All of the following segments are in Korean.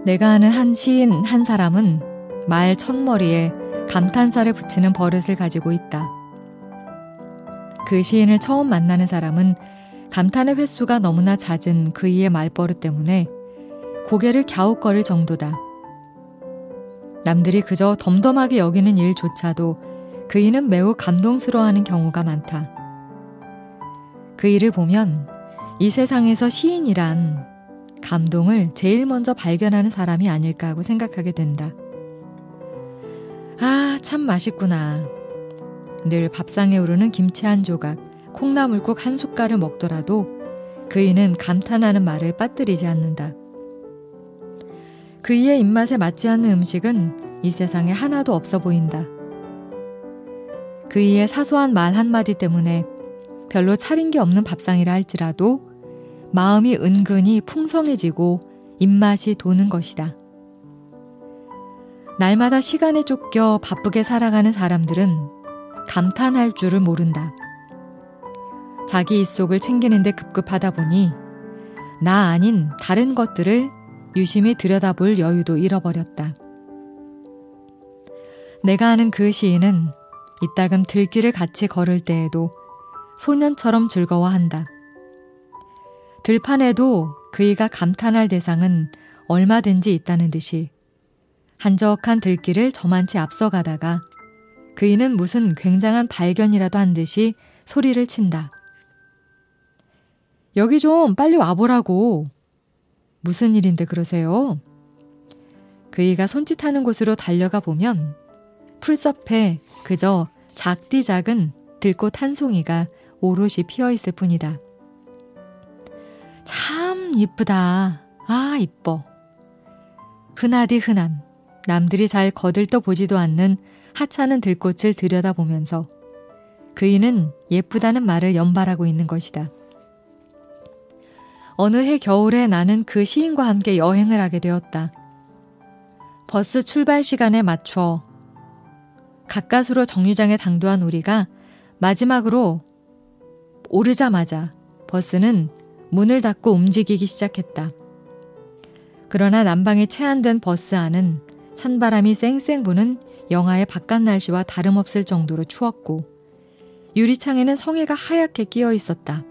내가 아는 한 시인 한 사람은 말 첫머리에 감탄사를 붙이는 버릇을 가지고 있다. 그 시인을 처음 만나는 사람은 감탄의 횟수가 너무나 잦은 그이의 말버릇 때문에 고개를 갸웃거릴 정도다. 남들이 그저 덤덤하게 여기는 일조차도 그이는 매우 감동스러워하는 경우가 많다. 그이를 보면 이 세상에서 시인이란 감동을 제일 먼저 발견하는 사람이 아닐까 하고 생각하게 된다. 아, 참 맛있구나. 늘 밥상에 오르는 김치 한 조각, 콩나물국 한 숟갈을 먹더라도 그이는 감탄하는 말을 빠뜨리지 않는다. 그이의 입맛에 맞지 않는 음식은 이 세상에 하나도 없어 보인다. 그이의 사소한 말 한마디 때문에 별로 차린 게 없는 밥상이라 할지라도 마음이 은근히 풍성해지고 입맛이 도는 것이다. 날마다 시간에 쫓겨 바쁘게 살아가는 사람들은 감탄할 줄을 모른다. 자기 입속을 챙기는 데 급급하다 보니 나 아닌 다른 것들을 유심히 들여다볼 여유도 잃어버렸다. 내가 아는 그 시인은 이따금 들길을 같이 걸을 때에도 소년처럼 즐거워한다. 들판에도 그이가 감탄할 대상은 얼마든지 있다는 듯이 한적한 들길을 저만치 앞서가다가 그이는 무슨 굉장한 발견이라도 한 듯이 소리를 친다. 여기 좀 빨리 와보라고. 무슨 일인데 그러세요? 그이가 손짓하는 곳으로 달려가 보면 풀숲에 그저 작디 작은 들꽃 한 송이가 오롯이 피어있을 뿐이다. 참 이쁘다. 아, 이뻐. 흔하디 흔한 남들이 잘 거들떠 보지도 않는 하찮은 들꽃을 들여다보면서 그이는 예쁘다는 말을 연발하고 있는 것이다. 어느 해 겨울에 나는 그 시인과 함께 여행을 하게 되었다. 버스 출발 시간에 맞춰 가까스로 정류장에 당도한 우리가 마지막으로 오르자마자 버스는 문을 닫고 움직이기 시작했다. 그러나 난방이 체안된 버스 안은 찬바람이 쌩쌩 부는 영하의 바깥 날씨와 다름없을 정도로 추웠고 유리창에는 성에가 하얗게 끼어 있었다.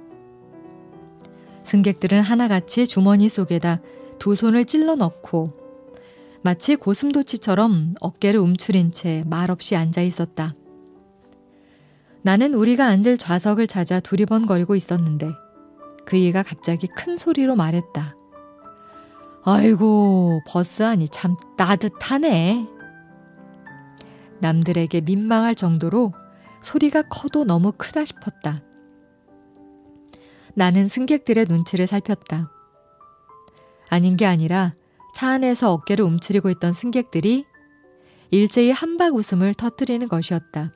승객들은 하나같이 주머니 속에다 두 손을 찔러 넣고 마치 고슴도치처럼 어깨를 움츠린 채 말없이 앉아 있었다. 나는 우리가 앉을 좌석을 찾아 두리번거리고 있었는데 그이가 갑자기 큰 소리로 말했다. 아이고, 버스 안이 참 따뜻하네. 남들에게 민망할 정도로 소리가 커도 너무 크다 싶었다. 나는 승객들의 눈치를 살폈다. 아닌 게 아니라 차 안에서 어깨를 움츠리고 있던 승객들이 일제히 한박 웃음을 터뜨리는 것이었다.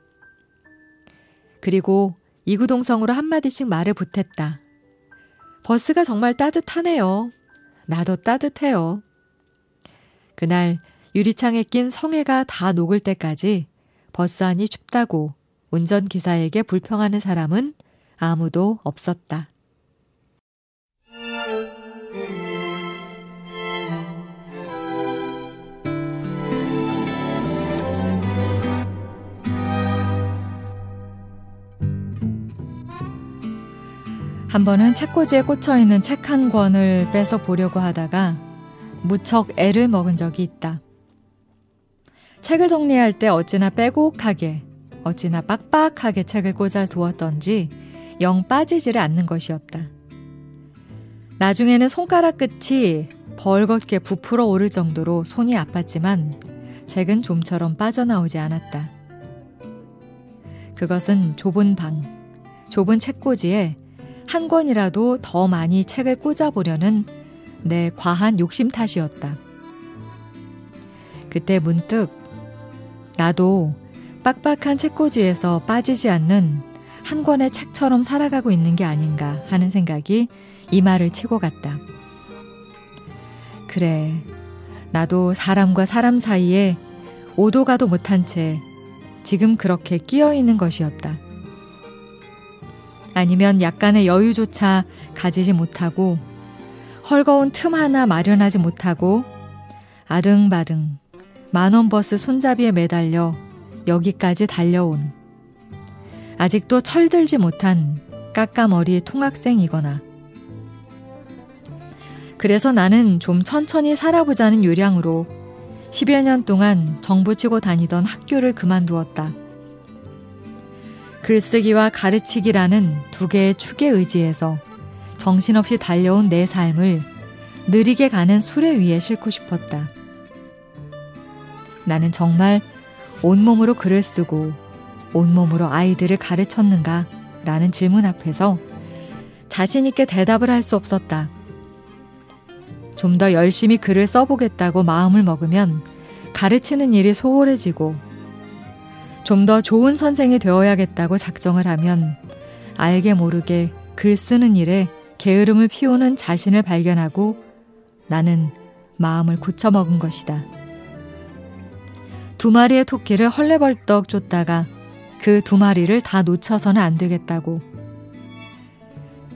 그리고 이구동성으로 한마디씩 말을 보탰다. 버스가 정말 따뜻하네요. 나도 따뜻해요. 그날 유리창에 낀 성에가 다 녹을 때까지 버스 안이 춥다고 운전기사에게 불평하는 사람은 아무도 없었다. 한 번은 책꽂이에 꽂혀있는 책 한 권을 빼서 보려고 하다가 무척 애를 먹은 적이 있다. 책을 정리할 때 어찌나 빼곡하게, 어찌나 빡빡하게 책을 꽂아 두었던지 영 빠지지를 않는 것이었다. 나중에는 손가락 끝이 벌겋게 부풀어 오를 정도로 손이 아팠지만 책은 좀처럼 빠져나오지 않았다. 그것은 좁은 방, 좁은 책꽂이에 한 권이라도 더 많이 책을 꽂아보려는 내 과한 욕심 탓이었다. 그때 문득 나도 빡빡한 책꽂이에서 빠지지 않는 한 권의 책처럼 살아가고 있는 게 아닌가 하는 생각이 이마를 치고 갔다. 그래, 나도 사람과 사람 사이에 오도 가도 못한 채 지금 그렇게 끼어 있는 것이었다. 아니면 약간의 여유조차 가지지 못하고 헐거운 틈 하나 마련하지 못하고 아등바등 만원 버스 손잡이에 매달려 여기까지 달려온 아직도 철들지 못한 까까머리 통학생이거나 그래서 나는 좀 천천히 살아보자는 요량으로 10여 년 동안 정부치고 다니던 학교를 그만두었다. 글쓰기와 가르치기라는 두 개의 축에 의지해서 정신없이 달려온 내 삶을 느리게 가는 수레 위에 싣고 싶었다. 나는 정말 온몸으로 글을 쓰고 온몸으로 아이들을 가르쳤는가? 라는 질문 앞에서 자신 있게 대답을 할 수 없었다. 좀 더 열심히 글을 써보겠다고 마음을 먹으면 가르치는 일이 소홀해지고 좀 더 좋은 선생이 되어야겠다고 작정을 하면 알게 모르게 글 쓰는 일에 게으름을 피우는 자신을 발견하고 나는 마음을 고쳐먹은 것이다. 두 마리의 토끼를 헐레벌떡 쫓다가 그 두 마리를 다 놓쳐서는 안 되겠다고.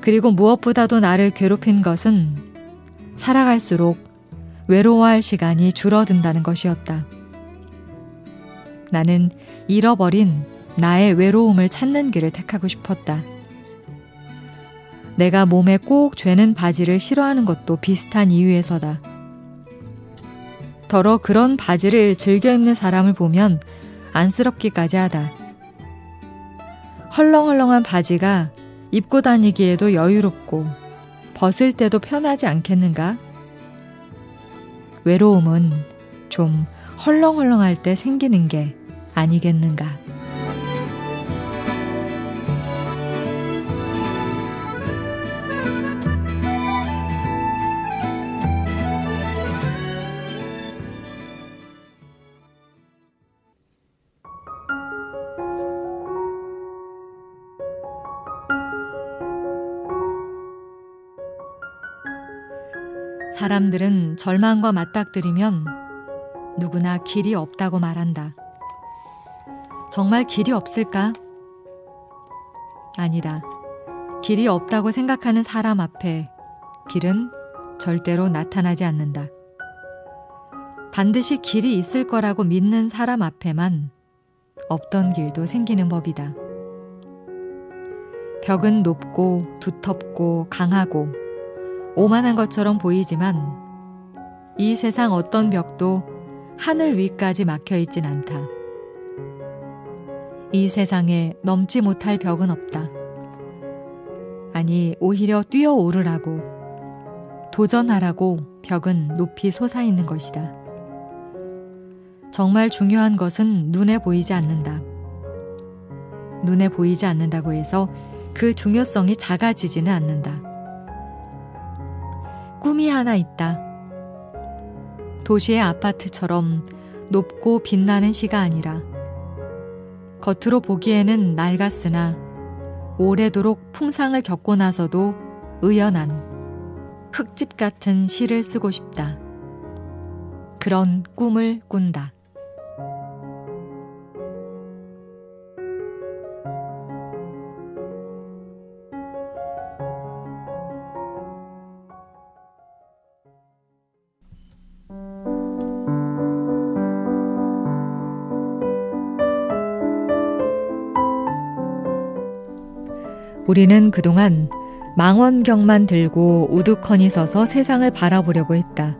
그리고 무엇보다도 나를 괴롭힌 것은 살아갈수록 외로워할 시간이 줄어든다는 것이었다. 나는 잃어버린 나의 외로움을 찾는 길을 택하고 싶었다. 내가 몸에 꼭 죄는 바지를 싫어하는 것도 비슷한 이유에서다. 더러 그런 바지를 즐겨 입는 사람을 보면 안쓰럽기까지 하다. 헐렁헐렁한 바지가 입고 다니기에도 여유롭고 벗을 때도 편하지 않겠는가? 외로움은 좀 헐렁헐렁할 때 생기는 게 아니겠는가? 사람들은 절망과 맞닥뜨리면 누구나 길이 없다고 말한다. 정말 길이 없을까? 아니다. 길이 없다고 생각하는 사람 앞에 길은 절대로 나타나지 않는다. 반드시 길이 있을 거라고 믿는 사람 앞에만 없던 길도 생기는 법이다. 벽은 높고 두텁고 강하고 오만한 것처럼 보이지만 이 세상 어떤 벽도 하늘 위까지 막혀있진 않다. 이 세상에 넘지 못할 벽은 없다. 아니, 오히려 뛰어오르라고, 도전하라고 벽은 높이 솟아있는 것이다. 정말 중요한 것은 눈에 보이지 않는다. 눈에 보이지 않는다고 해서 그 중요성이 작아지지는 않는다. 꿈이 하나 있다. 도시의 아파트처럼 높고 빛나는 시가 아니라 겉으로 보기에는 낡았으나 오래도록 풍상을 겪고 나서도 의연한 흙집 같은 시를 쓰고 싶다. 그런 꿈을 꾼다. 우리는 그동안 망원경만 들고 우두커니 서서 세상을 바라보려고 했다.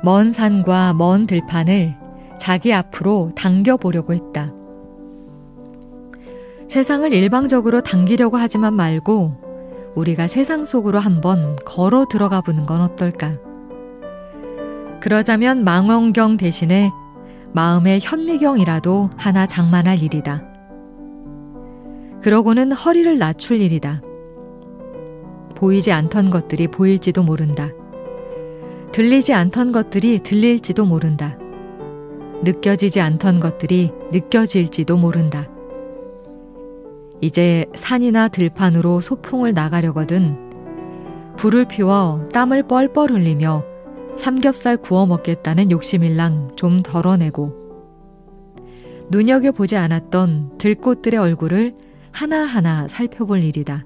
먼 산과 먼 들판을 자기 앞으로 당겨보려고 했다. 세상을 일방적으로 당기려고 하지만 말고 우리가 세상 속으로 한번 걸어 들어가 보는 건 어떨까? 그러자면 망원경 대신에 마음의 현미경이라도 하나 장만할 일이다. 그러고는 허리를 낮출 일이다. 보이지 않던 것들이 보일지도 모른다. 들리지 않던 것들이 들릴지도 모른다. 느껴지지 않던 것들이 느껴질지도 모른다. 이제 산이나 들판으로 소풍을 나가려거든 불을 피워 땀을 뻘뻘 흘리며 삼겹살 구워 먹겠다는 욕심일랑 좀 덜어내고 눈여겨보지 않았던 들꽃들의 얼굴을 하나하나 살펴볼 일이다.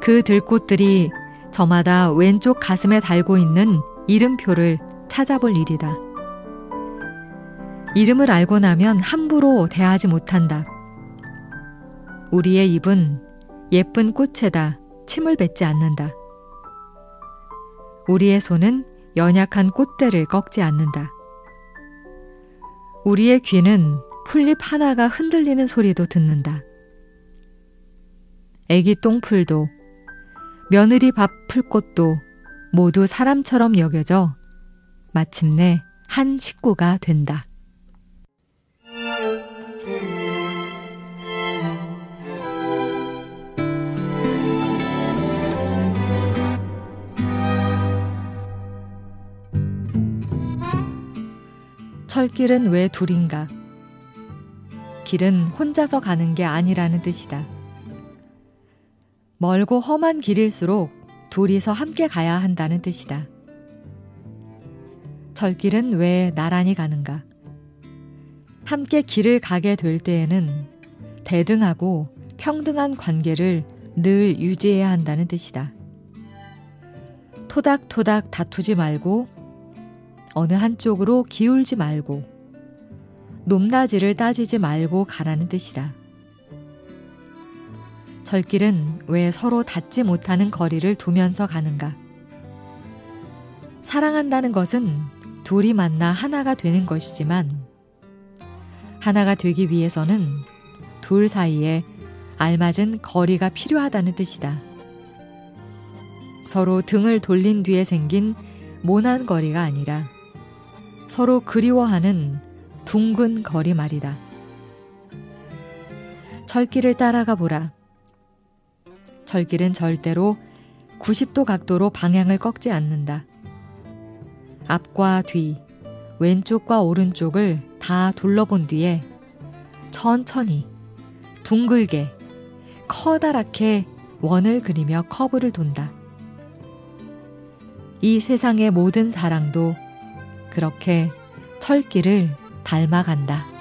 그 들꽃들이 저마다 왼쪽 가슴에 달고 있는 이름표를 찾아볼 일이다. 이름을 알고 나면 함부로 대하지 못한다. 우리의 입은 예쁜 꽃에다 침을 뱉지 않는다. 우리의 손은 연약한 꽃대를 꺾지 않는다. 우리의 귀는 풀잎 하나가 흔들리는 소리도 듣는다. 애기 똥풀도 며느리 밥 풀꽃도 모두 사람처럼 여겨져 마침내 한 식구가 된다. 철길은 왜 둘인가? 길은 혼자서 가는 게 아니라는 뜻이다. 멀고 험한 길일수록 둘이서 함께 가야 한다는 뜻이다. 철길은 왜 나란히 가는가? 함께 길을 가게 될 때에는 대등하고 평등한 관계를 늘 유지해야 한다는 뜻이다. 토닥토닥 다투지 말고 어느 한쪽으로 기울지 말고 높낮이를 따지지 말고 가라는 뜻이다. 철길은 왜 서로 닿지 못하는 거리를 두면서 가는가? 사랑한다는 것은 둘이 만나 하나가 되는 것이지만 하나가 되기 위해서는 둘 사이에 알맞은 거리가 필요하다는 뜻이다. 서로 등을 돌린 뒤에 생긴 모난 거리가 아니라 서로 그리워하는 둥근 거리 말이다. 철길을 따라가 보라. 철길은 절대로 90도 각도로 방향을 꺾지 않는다. 앞과 뒤, 왼쪽과 오른쪽을 다 둘러본 뒤에 천천히, 둥글게, 커다랗게 원을 그리며 커브를 돈다. 이 세상의 모든 사랑도 그렇게 철길을 닮아간다.